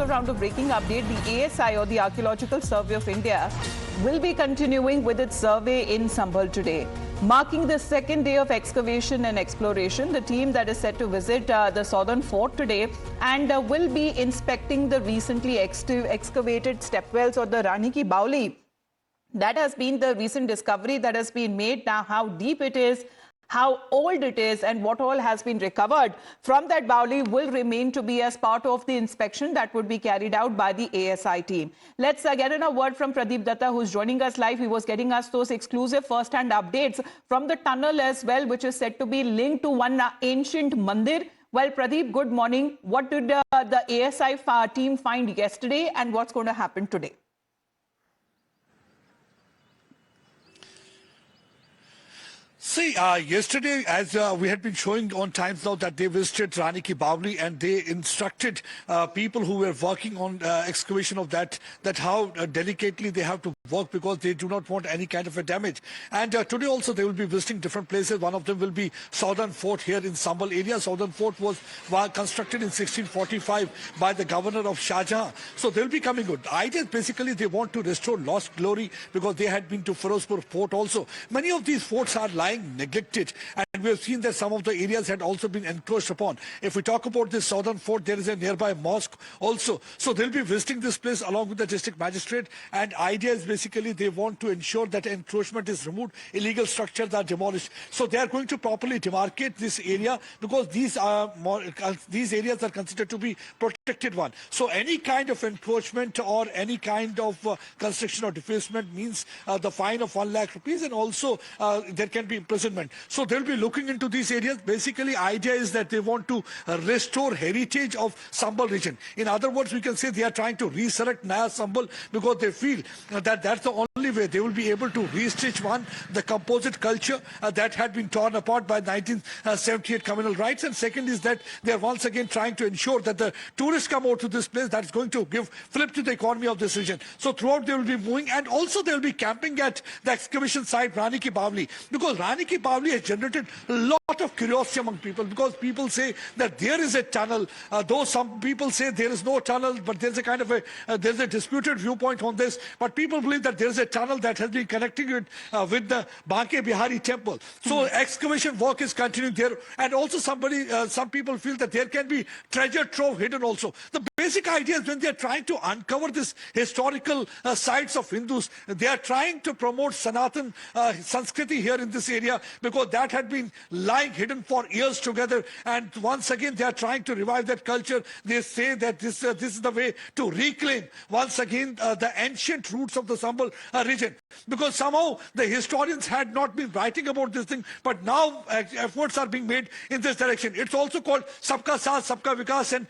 another round of breaking update. The ASI, or the Archaeological Survey of India, will be continuing with its survey in Sambhal today. Marking the second day of excavation and exploration, the team that is set to visit the southern fort today and will be inspecting the recently excavated stepwells, or the Rani Ki Baoli. That has been the recent discovery that has been made. Now, how deep it is, how old it is, and what all has been recovered from that Baoli will remain to be as part of the inspection that would be carried out by the ASI team. Let's get in a word from Pradeep Datta, who's joining us live. He was getting us those exclusive first-hand updates from the tunnel as well, which is said to be linked to one ancient mandir. Well, Pradeep, good morning. What did the ASI team find yesterday, and what's going to happen today? See, yesterday, as we had been showing on Times Now, that they visited Rani Ki Baoli and they instructed people who were working on excavation of that how delicately they have to work, because they do not want any kind of a damage. And today also they will be visiting different places. One of them will be Southern Fort here in Sambhal area. Southern Fort was constructed in 1645 by the governor of Shah Jahan. So they will be coming good. The idea is basically they want to restore lost glory, because they had been to Firozpur Fort also. Many of these forts are lying neglected, and we have seen that some of the areas had also been encroached upon. If we talk about this Southern Fort, there is a nearby mosque also. So they'll be visiting this place along with the district magistrate, and idea is basically they want to ensure that encroachment is removed, illegal structures are demolished. So they are going to properly demarcate this area, because these areas are considered to be protected one. So any kind of encroachment or any kind of construction or defacement means the fine of 1 lakh rupees, and also there can be imprisonment. So they'll be looking into these areas. Basically, idea is that they want to restore heritage of Sambhal region. In other words, we can say they are trying to resurrect Naya Sambhal, because they feel that that's the only way they will be able to restitch the composite culture that had been torn apart by 1978 communal rights. And second is that they are once again trying to ensure that the tourists come out to this place. That's going to give flip to the economy of this region. So throughout they will be moving, and also they will be camping at the excavation site Rani Ki Baoli, because Rani Ki Baoli has generated a lot of curiosity among people, because people say that there is a tunnel, though some people say there is no tunnel, but there's a kind of there's a disputed viewpoint on this. But people believe that there is a tunnel that has been connecting it with the Banke Bihari temple. So excavation work is continuing there, and also some people feel that there can be treasure trove hidden also. The basic idea is when they are trying to uncover this historical sites of Hindus, they are trying to promote Sanatan Sanskriti here in this area, because that had been lying hidden for years together, and once again they are trying to revive that culture. They say that this is the way to reclaim once again the ancient roots of the Sambhal region, because somehow the historians had not been writing about this thing, but now efforts are being made in this direction. It's also called Sabka Saath, Sabka Vikas, and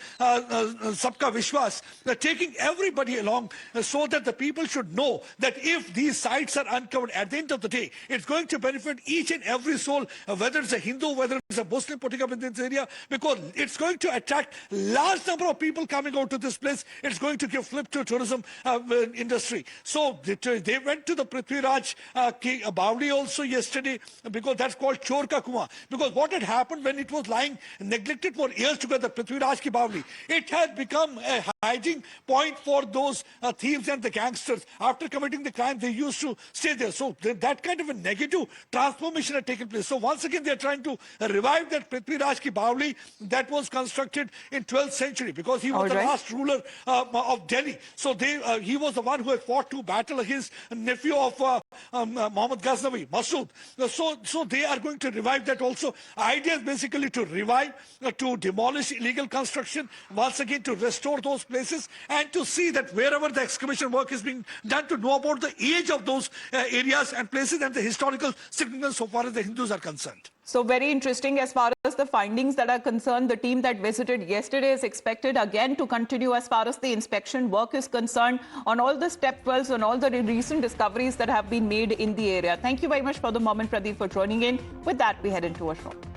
Sabka Vishwas, taking everybody along, so that the people should know that if these sites are uncovered, at the end of the day, it's going to benefit each and every soul, whether it's a Hindu, whether it's a Muslim putting up in this area, because it's going to attract large number of people coming out to this place. It's going to give flip to tourism industry. So they went to the Prithvi Raj Ki Baoli also yesterday, because that's called Chor Ka Kuan, because what had happened when it was lying neglected for years together, Prithvi Raj Ki Baoli, it had become a hiding point for those thieves and the gangsters. After committing the crime, they used to stay there. So that kind of a negative transformation had taken place. So once again, they are trying to revive that Prithvi Raj Ki Baoli that was constructed in 12th century, because he was the last ruler of Delhi. So he was the one who had fought to battle against a nephew of Muhammad Ghaznavi, Masood. So they are going to revive that also. Idea is basically to revive, to demolish illegal construction, once again to restore those places, and to see that wherever the excavation work is being done, to know about the age of those areas and places and the historical significance so far as the Hindus are concerned. So very interesting as far as the findings that are concerned. The team that visited yesterday is expected again to continue as far as the inspection work is concerned on all the stepwells, on all the recent discoveries that have been made in the area. Thank you very much for the moment, Pradeep, for joining in. With that, we head into a short.